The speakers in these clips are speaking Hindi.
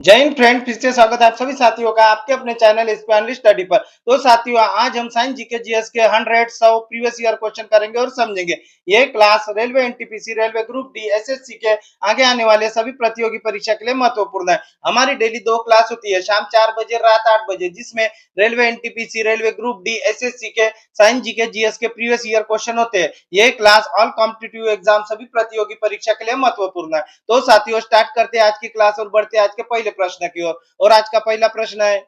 जय हिंद फ्रेंड, फिर से स्वागत है आप सभी साथियों का आपके अपने चैनल स्पेनिश स्टडी पर। तो साथियों, आज हम साइंस जीके जीएस के 100 प्रीवियस ईयर क्वेश्चन करेंगे और समझेंगे। ये class railway NTPC, railway group D, SSC के आगे आने वाले सभी प्रतियोगी परीक्षा के लिए महत्वपूर्ण है। हमारी डेली 2 क्लास होती है, शाम 4 बजे, रात 8 बजे, जिसमें railway NTPC, railway group D, SSC के साइंस जीके जीएस के प्रीवियस ईयर क्वेश्चन होते हैं। ये क्लास ऑल कॉम्पिटिटिव एग्जाम, सभी प्रतियोगी परीक्षा के लिए महत्वपूर्ण है। तो साथियों, स्टार्ट करते हैं आज की क्लास और बढ़ते हैं आज के पहले प्रश्न की ओर। और आज का पहला प्रश्न है,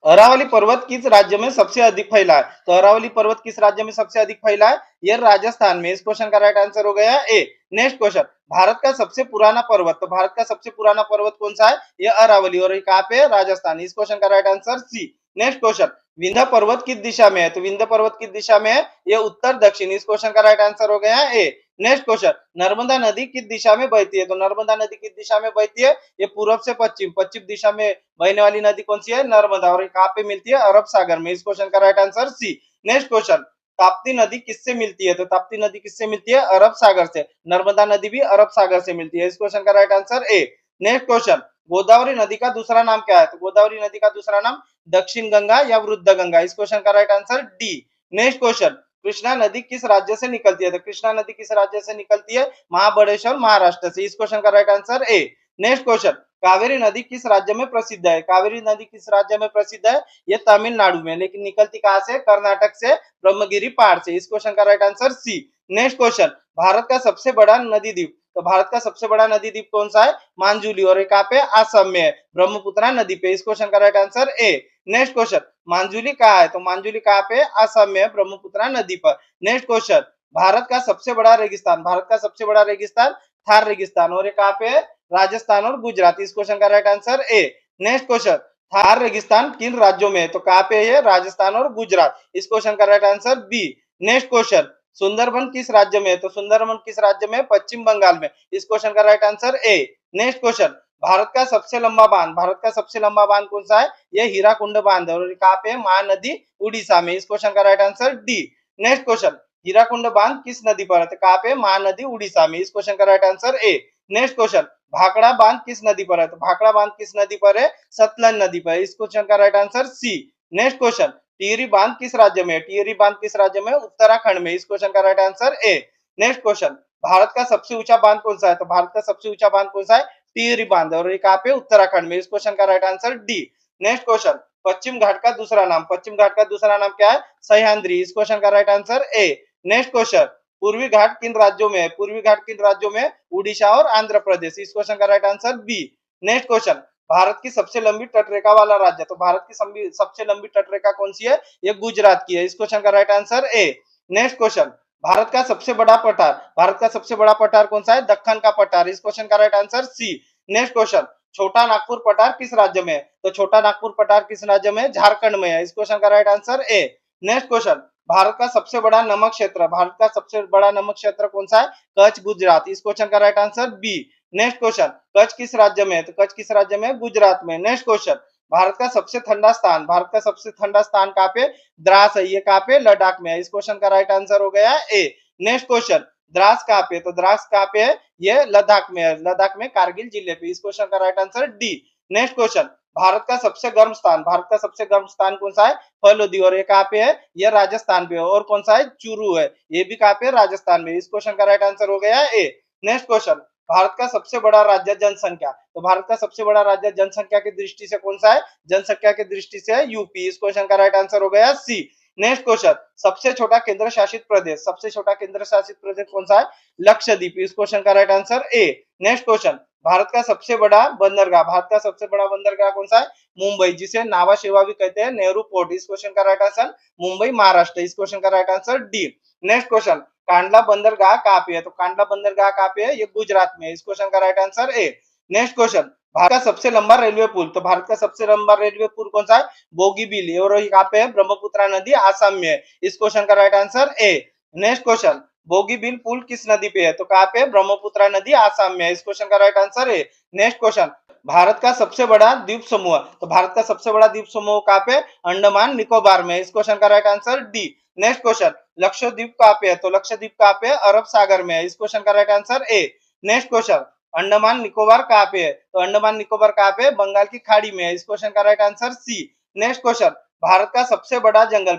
अरावली पर्वत किस राज्य में सबसे अधिक फैला है? तो अरावली पर्वत किस राज्य में सबसे अधिक फैला है? ये राजस्थान में। इस क्वेश्चन का राइट आंसर हो गया ए। नेक्स्ट क्वेश्चन, भारत का सबसे पुराना पर्वत, तो भारत का सबसे पुराना पर्वत कौन सा है? ये अरावली, और ये कहाँ पे है? राजस्थान। इस क्वेश्चन का right answer C. Next question, Vindhya पर्वत किस दिशा में है? तो विंध्य पर्वत किस दिशा में है? ये उत्तर दक्षिण। इस क्वेश्चन का राइट आंसर हो गया ए। नेक्स्ट क्वेश्चन, नर्मदा नदी किस दिशा में बहती है? तो नर्मदा नदी किस दिशा में बहती है? ये पूर्व से पश्चिम, पश्चिम दिशा में बहने वाली नदी कौन सी है? नर्मदा, और कहाँ पे मिलती है? अरब सागर में। इस क्वेश्चन का right answer C. Next question, Tapti नदी किससे मिलती है? तो ताप्ती नदी किससे मिलती है? अरब सागर से। नर्मदा नदी भी अरब सागर से मिलती है। इस क्वेश्चन का right answer A. Next question, Godavari नदी का दूसरा नाम क्या है? तो गोदावरी नदी का दूसरा नाम दक्षिण गंगा या वृद्ध गंगा। इस क्वेश्चन का right answer D. Next question, Krishna नदी किस राज्य से निकलती है? तो कृष्णा नदी किस राज्य से निकलती है? महाबलेश्वर, महाराष्ट्र से। इस क्वेश्चन का right answer A. Next question, Kaveri नदी किस राज्य में प्रसिद्ध है? कावेरी नदी किस राज्य में प्रसिद्ध है? ये तमिलनाडु में, लेकिन निकलती कहां से? कर्नाटक से, ब्रह्मगिरी पहाड़ से। इस क्वेश्चन का right answer C. Next question, Bharat का सबसे बड़ा नदी द्वीप, तो भारत का सबसे बड़ा नदी द्वीप कौन सा है? मांजुली, और कहाँ पे? आसम में है, ब्रह्मपुत्रा नदी पे। इस क्वेश्चन का right answer A. Next question, Majuli कहाँ है? तो मांजुली कहाँ पे? आसम में है, ब्रह्मपुत्रा नदी पर। नेक्स्ट क्वेश्चन, भारत का सबसे बड़ा रेगिस्तान, भारत का सबसे बड़ा रेगिस्तान थार रेगिस्तान, और कहाँ पे है? राजस्थान और गुजरात। इस क्वेश्चन का right answer A. Next question, Thar रेगिस्तान किन राज्यों में है? तो कहाँ पे है? राजस्थान और गुजरात। इस क्वेश्चन का right answer B. Next question, Sundarban किस राज्य में है? तो सुंदरबन किस राज्य में? पश्चिम बंगाल में। इस क्वेश्चन का right answer A. Next question, Bharat का सबसे लंबा बांध, भारत का सबसे लंबा बांध कौन सा है? ये हीराकुंड बांध, और कहाँ पे? महानदी, उड़ीसा में। इस क्वेश्चन का right answer D. Next question, Hirakud बांध किस नदी पर है? तो कहाँ पे? महानदी, उड़ीसा में। इस क्वेश्चन का right answer A. Next question, Bhakra बांध किस नदी पर है? तो भाखड़ा बांध किस नदी पर है? सतलज नदी पर। इस क्वेश्चन का right answer C. Next question, Tehri बांध किस राज्य में है? टिहरी बांध किस राज्य में? उत्तराखंड में। इस क्वेश्चन का right answer A. Next question, Bharat का सबसे ऊंचा बांध कौन सा है? तो भारत का सबसे ऊंचा बांध कौन सा है? टिहरी बांध, और ये कहाँ पे? उत्तराखंड में। इस क्वेश्चन का right answer D. Next question, पश्चिम घाट का दूसरा नाम, पश्चिम घाट का दूसरा नाम क्या है? सह्याद्री। इस क्वेश्चन का right answer A. Next question, पूर्वी घाट किन राज्यों में है? पूर्वी घाट किन राज्यों में? उड़ीसा और आंध्र प्रदेश। इस क्वेश्चन का right answer B. Next question, Bharat की सबसे लंबी तटरेखा वाला राज्य, तो भारत की सबसे लंबी तटरेखा कौन सी है? ये गुजरात की है। इस क्वेश्चन का right answer A. Next question, Bharat का सबसे बड़ा पठार, भारत का सबसे बड़ा पठार कौन सा है? दक्कन का पठार। इस क्वेश्चन का right answer C. Next question, Chota Nagpur पठार किस राज्य में है? तो छोटा नागपुर पठार किस राज्य में है? झारखंड में है। इस क्वेश्चन का right answer A. Next question, Bharat का सबसे बड़ा नमक क्षेत्र, भारत का सबसे बड़ा नमक क्षेत्र कौन सा है? कच्छ, गुजरात। इस क्वेश्चन का right answer B. Next question, Kutch किस राज्य में है? तो कच्छ किस राज्य में है? गुजरात में। नेक्स्ट क्वेश्चन, भारत का सबसे ठंडा स्थान, भारत का सबसे ठंडा स्थान कहाँ पे? द्रास है, ये कहाँ पे? लद्दाख में है। इस क्वेश्चन का राइट आंसर हो गया ए। नेक्स्ट क्वेश्चन, द्रास कहाँ पे? तो द्रास कहाँ पे है? ये लद्दाख में है, लद्दाख में कारगिल जिले पे। इस क्वेश्चन का right answer D. Next question, Bharat का सबसे गर्म स्थान, भारत का सबसे गर्म स्थान कौन सा है? फलोदी, और ये कहाँ पे है? ये राजस्थान पे है। और कौन सा है? चूरू है, ये भी कहाँ पे? राजस्थान में। इस क्वेश्चन का राइट आंसर हो गया ए। नेक्स्ट क्वेश्चन, भारत का सबसे बड़ा राज्य जनसंख्या, तो भारत का सबसे बड़ा राज्य जनसंख्या की दृष्टि से कौन सा है? जनसंख्या की दृष्टि से यूपी। इस क्वेश्चन का राइट आंसर हो गया सी। नेक्स्ट क्वेश्चन, सबसे छोटा केंद्र शासित प्रदेश, सबसे छोटा केंद्र शासित प्रदेश कौन सा है? लक्षद्वीप। इस क्वेश्चन का right answer A. Next question, Bharat का सबसे बड़ा बंदरगाह, भारत का सबसे बड़ा बंदरगाह कौन सा है? मुंबई, जिसे नावा शेवा भी कहते हैं, नेहरू पोर्ट। इस क्वेश्चन का राइट आंसर मुंबई, महाराष्ट्र। इस क्वेश्चन का right answer D. Next question, Kandla बंदरगाह कहाँ पे है? तो कांडला बंदरगाह कहाँ पे है? ये गुजरात में। इस क्वेश्चन का right answer A. Next question, Bharat का सबसे लंबा रेलवे पुल, तो भारत का सबसे लंबा रेलवे पुल कौन सा है? बोगीबील, और कहाँ पे है? ब्रह्मपुत्रा नदी, आसाम में है। इस क्वेश्चन का right answer A. Next question, Bogibeel पुल किस नदी पे है? तो कहाँ पे? ब्रह्मपुत्रा नदी, आसाम में है। इस क्वेश्चन का right answer A. Next question, Bharat का सबसे बड़ा द्वीप समूह, तो भारत का सबसे बड़ा द्वीप समूह कहाँ पे? अंडमान निकोबार में। इस क्वेश्चन का right answer D. Next question, Lakshadweep कहाँ पे है? तो लक्षद्वीप कहाँ पे है? अरब सागर में है। इस क्वेश्चन का right answer A. Next question, Andaman Nicobar कहाँ पे है? तो अंडमान निकोबार कहाँ पे है? बंगाल की खाड़ी में है। इस क्वेश्चन का right answer C. Next question, Bharat का सबसे बड़ा जंगल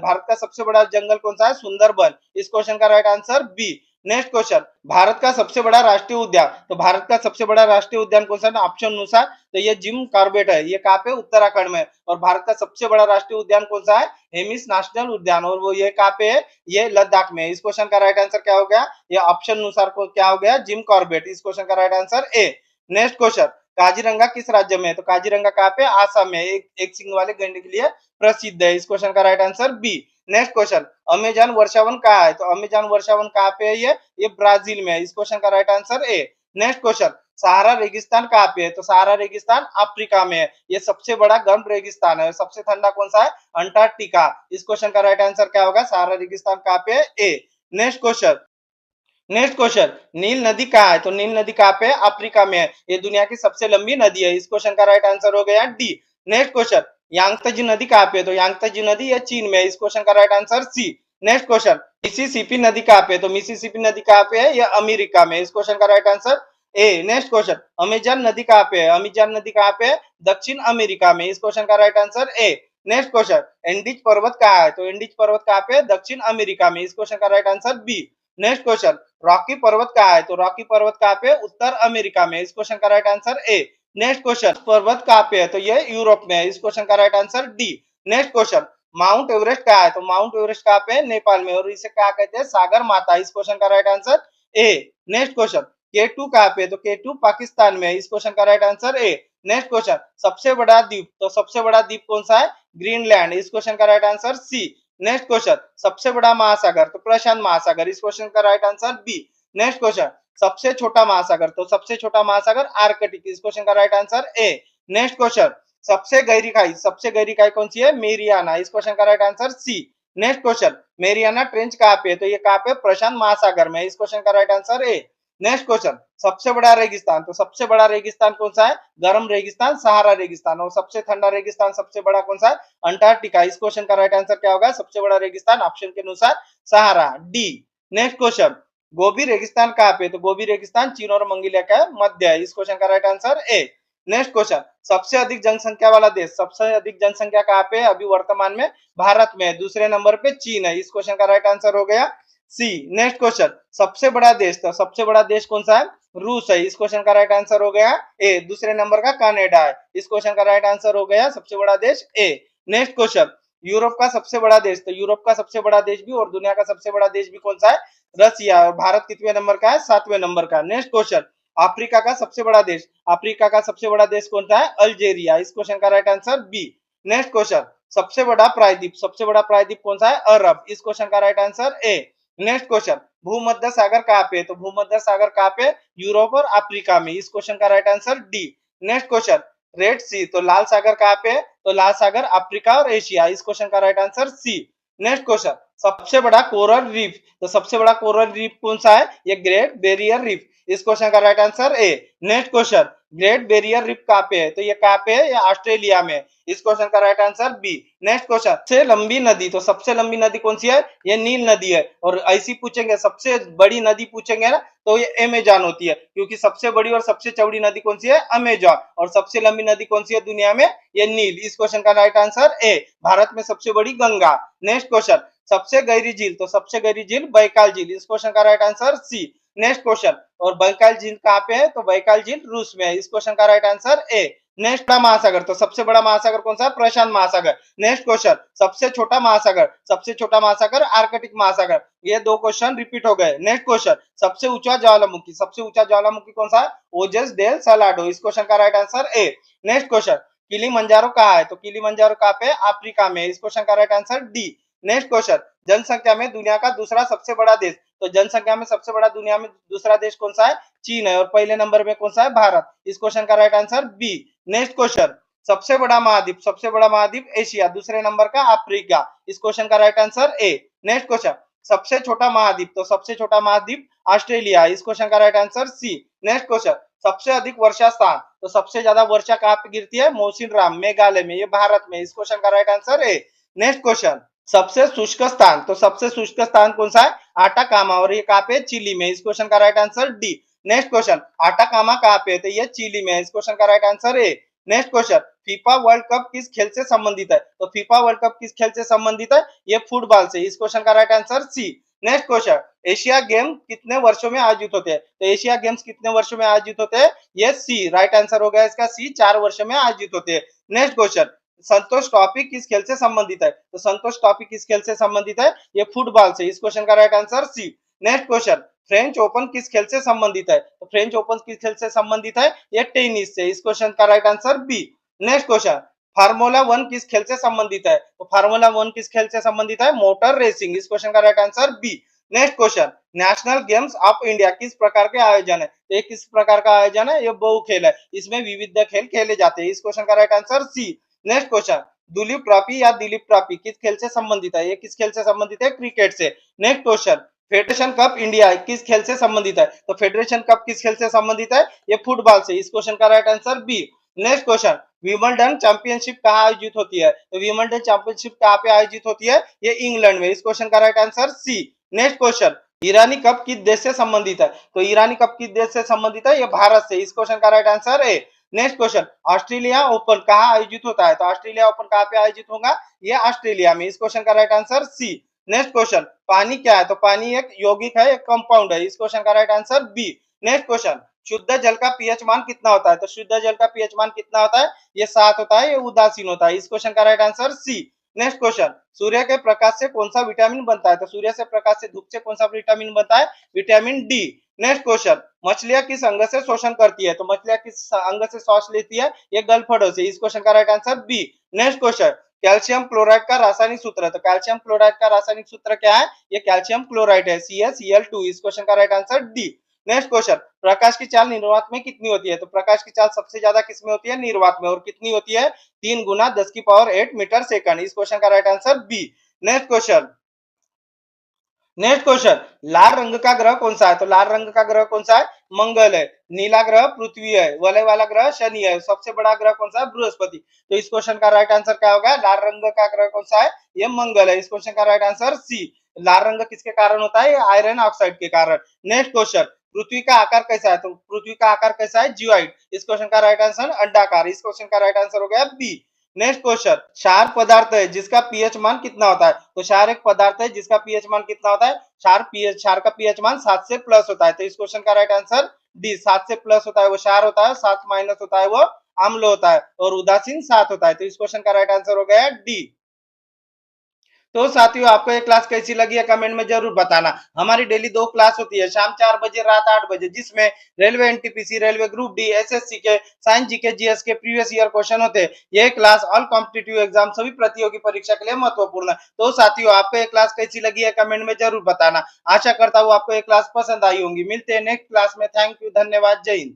कौन सा है? सुंदरबन। इस क्वेश्चन का right answer B. Next question, Bharat का सबसे बड़ा राष्ट्रीय उद्यान, तो भारत का सबसे बड़ा राष्ट्रीय उद्यान कौन सा है? ऑप्शन अनुसार तो ये जिम कॉर्बेट है। ये कहाँ पे? उत्तराखंड में। और भारत का सबसे बड़ा राष्ट्रीय उद्यान कौन सा है? हेमिस नेशनल उद्यान, और वो ये कहाँ पे है? ये लद्दाख में। इस क्वेश्चन का राइट आंसर क्या हो गया? ये ऑप्शन अनुसार को क्या हो गया? Jim Corbett. इस क्वेश्चन का right answer A. Next question, Kaziranga किस राज्य में है? तो काजीरंगा कहाँ पे? आसाम में। एक सिंग वाले गैंडे के लिए प्रसिद्ध है। इस क्वेश्चन का right answer B. Next question, Amazon वर्षावन कहाँ है? तो अमेजन वर्षावन कहाँ पे है? ये ब्राजील में है। इस क्वेश्चन का right answer A. Next question, Sahara रेगिस्तान कहाँ पे है? तो सहारा रेगिस्तान अफ्रीका में है। ये सबसे बड़ा गर्म रेगिस्तान है। सबसे ठंडा कौन सा है? अंटार्कटिका। इस क्वेश्चन का राइट आंसर क्या होगा? सहारा रेगिस्तान कहाँ पे है? ए। नेक्स्ट क्वेश्चन, नील नदी कहाँ है? तो नील नदी कहाँ पे है? अफ्रीका में है। ये दुनिया की सबसे लंबी नदी है। इस क्वेश्चन का राइट आंसर हो गया डी। नेक्स्ट क्वेश्चन, यांगत्जे नदी कहाँ पे है? तो यांगत्जे नदी ये चीन में है। इस क्वेश्चन का right answer C. Next question, Mississippi नदी कहाँ पे है? तो मिसिसिपी नदी कहाँ पे है? ये अमेरिका में। इस क्वेश्चन का right answer A. Next question, Amazon नदी कहाँ पे है? अमेजन नदी कहाँ पे है? दक्षिण अमेरिका में। इस क्वेश्चन का right answer A. Next question, Andes पर्वत कहाँ है? तो एंडीज पर्वत कहाँ पे है? दक्षिण अमेरिका में। इस क्वेश्चन का right answer B. Next question, Rocky पर्वत कहाँ है? तो रॉकी पर्वत कहाँ पे? उत्तर अमेरिका में। इस क्वेश्चन का right answer A. Next question, पर्वत कहाँ पे है? तो ये यूरोप में है। इस क्वेश्चन का right answer D. Next question, mount Everest कहाँ है? तो माउंट एवरेस्ट कहाँ पे है? नेपाल में। और इसे क्या कहते हैं? सागर माता। इस क्वेश्चन का right answer A. Next question, K2 कहाँ पे है? तो K2 पाकिस्तान में है। इस क्वेश्चन का right answer A. Next question, सबसे बड़ा द्वीप, तो सबसे बड़ा द्वीप कौन सा है? ग्रीनलैंड। इस क्वेश्चन का right answer C. Next question, सबसे बड़ा महासागर, तो प्रशांत महासागर। इस क्वेश्चन का right answer B. Next question, सबसे छोटा महासागर, तो सबसे छोटा महासागर आर्कटिक। इस क्वेश्चन का right answer A. Next question, सबसे गहरी खाई कौन सी है? मेरियाना। इस क्वेश्चन का right answer C. Next question, Mariana trench कहाँ पे है? तो ये कहाँ पे? प्रशांत महासागर में। इस क्वेश्चन का right answer A. Next question, सबसे बड़ा रेगिस्तान, तो सबसे बड़ा रेगिस्तान कौन सा है? गर्म रेगिस्तान सहारा रेगिस्तान। और सबसे ठंडा रेगिस्तान सबसे बड़ा कौन सा है? अंटार्कटिका। इस क्वेश्चन का राइट आंसर क्या होगा? सबसे बड़ा रेगिस्तान ऑप्शन के अनुसार सहारा, डी। नेक्स्ट क्वेश्चन, गोबी रेगिस्तान कहाँ पे? तो गोबी रेगिस्तान चीन और मंगोलिया का मध्य है। इस क्वेश्चन का right answer A. Next question, सबसे अधिक जनसंख्या वाला देश, सबसे अधिक जनसंख्या कहाँ पे है? अभी वर्तमान में भारत में है। दूसरे नंबर पे चीन है। इस क्वेश्चन का राइट आंसर हो गया सी। नेक्स्ट क्वेश्चन, सबसे बड़ा देश, तो सबसे बड़ा देश कौन सा है? रूस है। इस क्वेश्चन का राइट आंसर हो गया ए। दूसरे नंबर का कनाडा है। इस क्वेश्चन का राइट आंसर हो गया सबसे बड़ा देश ए। नेक्स्ट क्वेश्चन, यूरोप का सबसे बड़ा देश, तो यूरोप का सबसे बड़ा देश भी और दुनिया का सबसे बड़ा देश भी कौन सा है? रसिया। और भारत कितने नंबर का है? 7वें नंबर का। नेक्स्ट क्वेश्चन, अफ्रीका का सबसे बड़ा देश, अफ्रीका का सबसे बड़ा देश कौन सा है? अल्जेरिया। इस क्वेश्चन का right answer B. Next question, सबसे बड़ा प्रायद्वीप, सबसे बड़ा प्रायद्वीप कौन सा है? अरब। इस क्वेश्चन का right answer A. Next question, भूमध्य सागर कहाँ पे? तो भूमध्य सागर कहाँ पे? यूरोप और अफ्रीका में। इस क्वेश्चन का right answer D. Next question, red sea, तो लाल सागर कहाँ पे? तो लाल सागर अफ्रीका और एशिया। इस क्वेश्चन का right answer C. Next question, सबसे बड़ा कोरल रीफ, तो सबसे बड़ा कोरल रीफ कौन सा है? ये ग्रेट बैरियर रीफ। इस क्वेश्चन का right answer A. Next question, great barrier reef कहाँ पे है? तो ये कहाँ पे है? ये ऑस्ट्रेलिया में। इस क्वेश्चन का right answer B. Next question, सबसे लंबी नदी, तो सबसे लंबी नदी कौन सी है? ये नील नदी है। और ऐसी पूछेंगे सबसे बड़ी नदी पूछेंगे ना, तो ये अमेजन होती है, क्योंकि सबसे बड़ी और सबसे चौड़ी नदी कौन सी है? अमेजन। और सबसे लंबी नदी कौन सी है दुनिया में? ये नील। इस क्वेश्चन का राइट आंसर ए। भारत में सबसे बड़ी गंगा। नेक्स्ट क्वेश्चन, सबसे गहरी झील, तो सबसे गहरी झील बैकाल झील। इस क्वेश्चन का right answer C. Next question, और बैकाल झील कहाँ पे है? तो बैकाल झील रूस में है। इस क्वेश्चन का राइट आंसर ए। नेक्स्ट बड़ा महासागर, तो सबसे बड़ा महासागर कौन सा है? प्रशांत महासागर। नेक्स्ट क्वेश्चन, सबसे छोटा महासागर, सबसे छोटा महासागर आर्कटिक महासागर। ये दो क्वेश्चन रिपीट हो गए। नेक्स्ट क्वेश्चन, सबसे ऊंचा ज्वालामुखी, सबसे ऊंचा ज्वालामुखी कौन सा है? ओजस डेल सलाडो। इस क्वेश्चन का right answer A. Next question, Kilimanjaro कहाँ है? तो किलिमंजारो कहाँ पे? अफ्रीका में। इस क्वेश्चन का right answer D. Next question, जनसंख्या में दुनिया का दूसरा सबसे बड़ा देश, तो जनसंख्या में सबसे बड़ा दुनिया में दूसरा देश कौन सा है? चीन है। और पहले नंबर में कौन सा है? भारत। इस क्वेश्चन का right answer B. Next question, सबसे बड़ा महाद्वीप, सबसे बड़ा महाद्वीप एशिया। दूसरे नंबर का अफ्रीका। इस क्वेश्चन का right answer A. Next question, सबसे छोटा महाद्वीप, तो सबसे छोटा महाद्वीप ऑस्ट्रेलिया। इस क्वेश्चन का right answer C. Next question, सबसे अधिक वर्षा स्थान, तो सबसे ज्यादा वर्षा कहाँ पे गिरती है? मौसिनराम मेघालय में। ये भारत में। इस क्वेश्चन का right answer A. Next question, सबसे शुष्क स्थान, तो सबसे शुष्क स्थान कौन सा है? आटाकामा। और ये कहाँ पे? चिली में। इस क्वेश्चन का right answer D. Next question, Atacama कहाँ पे है? तो ये चिली में है। इस क्वेश्चन का right answer A. Next question, FIFA world cup किस खेल से संबंधित है? तो फीफा वर्ल्ड कप किस खेल से संबंधित है? ये फुटबॉल से। इस क्वेश्चन का right answer C. Next question, Asia game कितने वर्षों में आयोजित होते हैं? तो एशिया गेम्स कितने वर्षों में आयोजित होते हैं? ये सी। राइट आंसर हो गया इसका सी, 4 वर्षों में आयोजित होते हैं। नेक्स्ट क्वेश्चन, संतोष ट्रॉफी किस खेल से संबंधित है? तो संतोष ट्रॉफी किस खेल से संबंधित है? ये फुटबॉल से। इस क्वेश्चन का right answer C. Next question, French Open किस खेल से संबंधित है? तो फ्रेंच ओपन किस खेल से संबंधित है? ये टेनिस से। इस क्वेश्चन का right answer B. Next question, formula 1 किस खेल से संबंधित है? तो फार्मूला 1 किस खेल से संबंधित है? Motor racing. इस क्वेश्चन का right answer B. Next question, national games of India किस प्रकार के आयोजन है? ये किस प्रकार का आयोजन है? ये बहु खेल है। इसमें विविध खेल खेले जाते हैं। इस क्वेश्चन का right answer C. Next question, Duleep trophy या दिलीप ट्रॉफी किस खेल से संबंधित है? ये किस खेल से संबंधित है? क्रिकेट से। Next question, federation cup India किस खेल से संबंधित है? तो फेडरेशन कप किस खेल से संबंधित है? ये फुटबॉल से। इस क्वेश्चन का right answer B. Next question, Wimbledon championship कहाँ आयोजित होती है? तो विंबलडन चैंपियनशिप कहाँ पे आयोजित होती है? ये इंग्लैंड में। इस क्वेश्चन का right answer C. Next question, Irani cup किस देश से संबंधित है? तो ईरानी कप किस देश से संबंधित है? ये भारत से। इस क्वेश्चन का right answer A. Next question, Australia open कहाँ आयोजित होता है? तो ऑस्ट्रेलिया ओपन कहाँ पे आयोजित होगा? ये ऑस्ट्रेलिया में। इस क्वेश्चन का right answer C. Next question, पानी क्या है? तो पानी एक यौगिक है, एक कंपाउंड है। इस क्वेश्चन का right answer B. Next question, शुद्ध जल का पीएच मान कितना होता है? तो शुद्ध जल का पीएच मान कितना होता है? ये 7 होता है। ये उदासीन होता है। इस क्वेश्चन का right answer C. Next question, सूर्य के प्रकाश से कौन सा विटामिन बनता है? तो सूर्य से प्रकाश से, धूप से कौन सा विटामिन बनता है? Vitamin D. नेक्स्ट क्वेश्चन, मछलियां किस अंग से शोषण करती है? तो मछलियां किस अंग से श्वास लेती है? ये गलफड़ों से। इस क्वेश्चन का right answer B. Next question, calcium chloride का रासायनिक सूत्र है। तो कैल्शियम क्लोराइड का रासायनिक सूत्र क्या है? ये कैल्शियम क्लोराइड है, CaCl2। इस क्वेश्चन का right answer D. Next question, प्रकाश की चाल निर्वात में कितनी होती है? तो प्रकाश की चाल सबसे ज्यादा किसमें होती है? निर्वात में। और कितनी होती है? 3 गुना 10 की पावर 8 मीटर सेकंड। इस क्वेश्चन का right answer B. Next question, next question, लाल रंग का ग्रह कौन सा है? तो लाल रंग का ग्रह कौन सा है? मंगल है। नीला ग्रह पृथ्वी है। वलय वाला ग्रह शनि है। सबसे बड़ा ग्रह कौन सा है? बृहस्पति। तो इस क्वेश्चन का राइट आंसर क्या होगा? लाल रंग का ग्रह कौन सा है? ये मंगल है। इस क्वेश्चन का राइट आंसर सी। लाल रंग किसके कारण होता है? आयरन ऑक्साइड के कारण। नेक्स्ट क्वेश्चन, पृथ्वी का आकार कैसा है? तो पृथ्वी का आकार कैसा है? जियोइड। इस क्वेश्चन का राइट आंसर अंडाकार। इस क्वेश्चन का राइट आंसर हो गया बी। नेक्स्ट क्वेश्चन, क्षार पदार्थ है जिसका पीएच मान कितना होता है? तो क्षार एक पदार्थ है जिसका पीएच मान कितना होता है? क्षार का पीएच मान 7 से प्लस होता है। तो इस क्वेश्चन का राइट आंसर डी। 7 से प्लस होता है वो क्षार होता है, 7 माइनस होता है वो अम्ल होता है, और उदासीन 7 होता है। तो इस क्वेश्चन का राइट आंसर हो गया डी। तो साथियों, आपको ये क्लास कैसी लगी है कमेंट में जरूर बताना। हमारी डेली 2 क्लास होती है, शाम 4 बजे, रात 8 बजे, जिसमें railway NTPC, railway group D, SSC के साइंस, जीके, जीएस के प्रीवियस ईयर क्वेश्चन होते हैं। ये क्लास ऑल कॉम्पिटिटिव एग्जाम, सभी प्रतियोगी परीक्षा के लिए महत्वपूर्ण है। तो साथियों, आपको ये क्लास कैसी लगी है कमेंट में जरूर बताना। आशा करता हूँ आपको ये क्लास पसंद आई होंगी। मिलते हैं नेक्स्ट क्लास में। थैंक यू, धन्यवाद, जय हिंद।